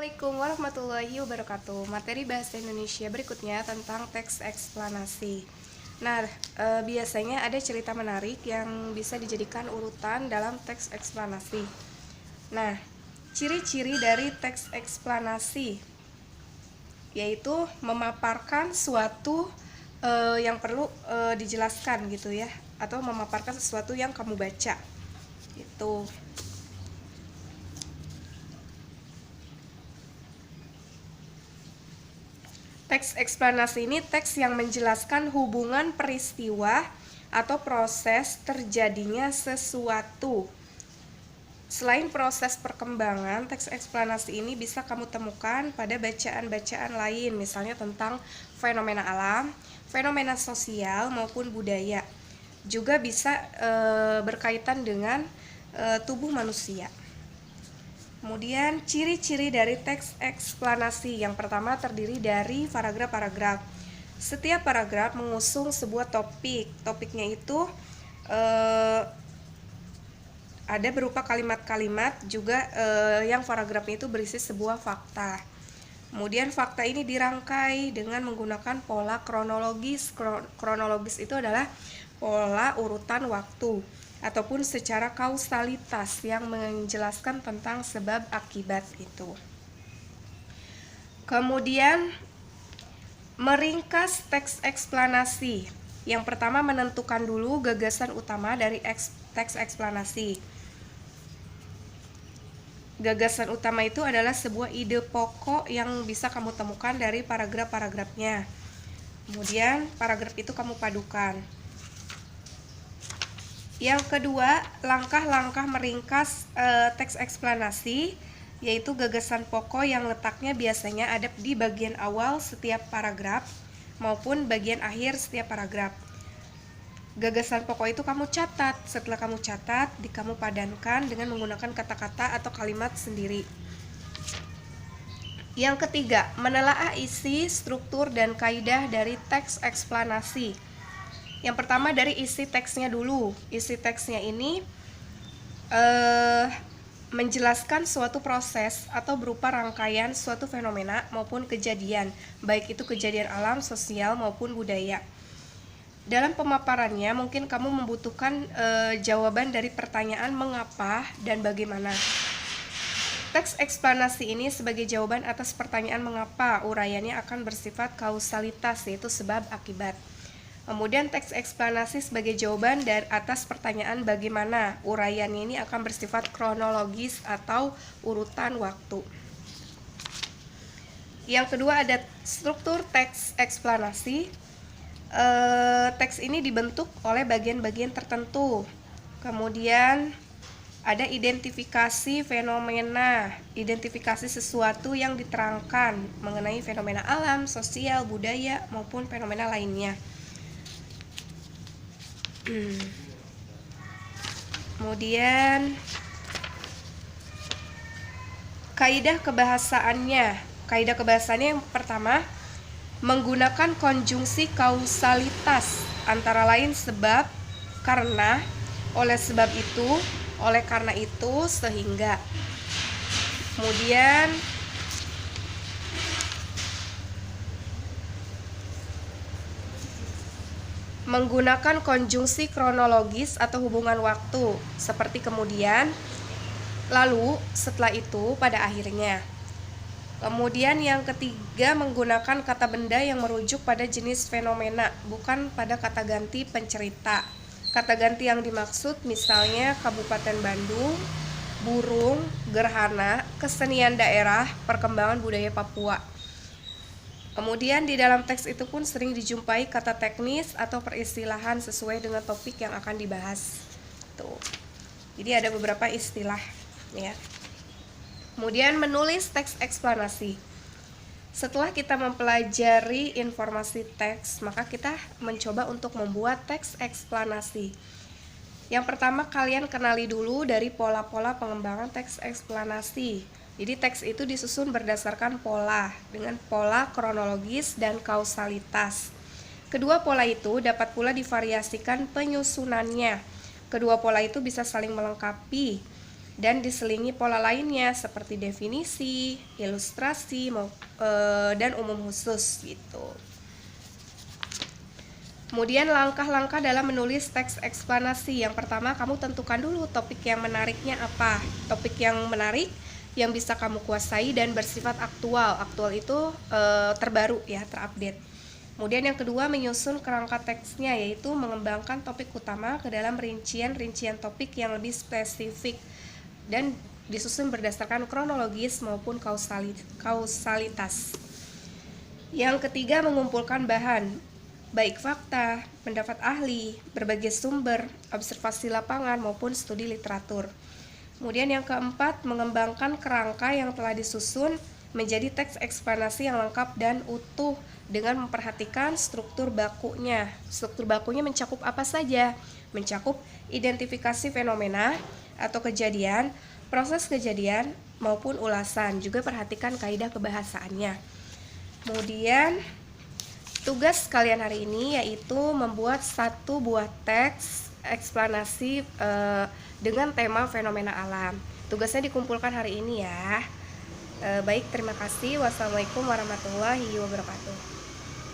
Assalamualaikum warahmatullahi wabarakatuh. Materi bahasa Indonesia berikutnya tentang teks eksplanasi. Nah, biasanya ada cerita menarik yang bisa dijadikan urutan dalam teks eksplanasi. Nah, ciri-ciri dari teks eksplanasi yaitu memaparkan suatu yang perlu dijelaskan gitu ya, atau memaparkan sesuatu yang kamu baca. Itu. Teks eksplanasi ini teks yang menjelaskan hubungan peristiwa atau proses terjadinya sesuatu. Selain proses perkembangan, teks eksplanasi ini bisa kamu temukan pada bacaan-bacaan lain, misalnya tentang fenomena alam, fenomena sosial maupun budaya. Juga bisa berkaitan dengan tubuh manusia. Kemudian ciri-ciri dari teks eksplanasi. Yang pertama terdiri dari paragraf-paragraf. Setiap paragraf mengusung sebuah topik. Topiknya itu ada berupa kalimat-kalimat, juga yang paragrafnya itu berisi sebuah fakta. Kemudian fakta ini dirangkai dengan menggunakan pola kronologis. Kronologis itu adalah pola urutan waktu ataupun secara kausalitas yang menjelaskan tentang sebab akibat itu. Kemudian meringkas teks eksplanasi. Yang pertama menentukan dulu gagasan utama dari teks eksplanasi. Gagasan utama itu adalah sebuah ide pokok yang bisa kamu temukan dari paragraf-paragrafnya. Kemudian paragraf itu kamu padukan. Yang kedua, langkah-langkah meringkas teks eksplanasi, yaitu gagasan pokok yang letaknya biasanya ada di bagian awal setiap paragraf maupun bagian akhir setiap paragraf. Gagasan pokok itu kamu catat. Setelah kamu catat, kamu padankan dengan menggunakan kata-kata atau kalimat sendiri. Yang ketiga, menelaah isi, struktur, dan kaidah dari teks eksplanasi. Yang pertama dari isi teksnya dulu. Isi teksnya ini menjelaskan suatu proses atau berupa rangkaian suatu fenomena maupun kejadian, baik itu kejadian alam, sosial, maupun budaya. Dalam pemaparannya mungkin kamu membutuhkan jawaban dari pertanyaan mengapa dan bagaimana. Teks eksplanasi ini sebagai jawaban atas pertanyaan mengapa, uraiannya akan bersifat kausalitas, yaitu sebab akibat. Kemudian teks eksplanasi sebagai jawaban dari atas pertanyaan bagaimana, uraiannya ini akan bersifat kronologis atau urutan waktu. Yang kedua ada struktur teks eksplanasi. Teks ini dibentuk oleh bagian-bagian tertentu. Kemudian ada identifikasi fenomena, identifikasi sesuatu yang diterangkan mengenai fenomena alam, sosial, budaya, maupun fenomena lainnya. Kemudian kaidah kebahasaannya. Kaidah kebahasaannya yang pertama menggunakan konjungsi kausalitas, antara lain sebab, karena, oleh sebab itu, oleh karena itu, sehingga. Kemudian menggunakan konjungsi kronologis atau hubungan waktu, seperti kemudian, lalu, setelah itu, pada akhirnya. Kemudian yang ketiga menggunakan kata benda yang merujuk pada jenis fenomena, bukan pada kata ganti pencerita. Kata ganti yang dimaksud misalnya Kabupaten Bandung, burung, gerhana, kesenian daerah, perkembangan budaya Papua. Kemudian di dalam teks itu pun sering dijumpai kata teknis atau peristilahan sesuai dengan topik yang akan dibahas. Tuh. Jadi ada beberapa istilah ya. Kemudian menulis teks eksplanasi. Setelah kita mempelajari informasi teks, maka kita mencoba untuk membuat teks eksplanasi. Yang pertama kalian kenali dulu dari pola-pola pengembangan teks eksplanasi. Jadi teks itu disusun berdasarkan pola, dengan pola kronologis dan kausalitas. Kedua pola itu dapat pula divariasikan penyusunannya. Kedua pola itu bisa saling melengkapi. dan diselingi pola lainnya seperti definisi, ilustrasi, dan umum khusus gitu. Kemudian langkah-langkah dalam menulis teks eksplanasi. Yang pertama, kamu tentukan dulu topik yang menariknya apa. Topik yang menarik yang bisa kamu kuasai dan bersifat aktual. Aktual itu terbaru ya, terupdate. Kemudian yang kedua, menyusun kerangka teksnya, yaitu mengembangkan topik utama ke dalam rincian-rincian topik yang lebih spesifik dan disusun berdasarkan kronologis maupun kausalitas. Yang ketiga, mengumpulkan bahan, baik fakta, pendapat ahli, berbagai sumber, observasi lapangan maupun studi literatur. Kemudian yang keempat, mengembangkan kerangka yang telah disusun menjadi teks eksplanasi yang lengkap dan utuh dengan memperhatikan struktur bakunya. Struktur bakunya mencakup apa saja? Mencakup identifikasi fenomena atau kejadian, proses kejadian maupun ulasan. Juga perhatikan kaidah kebahasaannya. Kemudian tugas kalian hari ini yaitu membuat 1 buah teks eksplanasi dengan tema fenomena alam. Tugasnya dikumpulkan hari ini ya. Baik, terima kasih. Wassalamualaikum warahmatullahi wabarakatuh.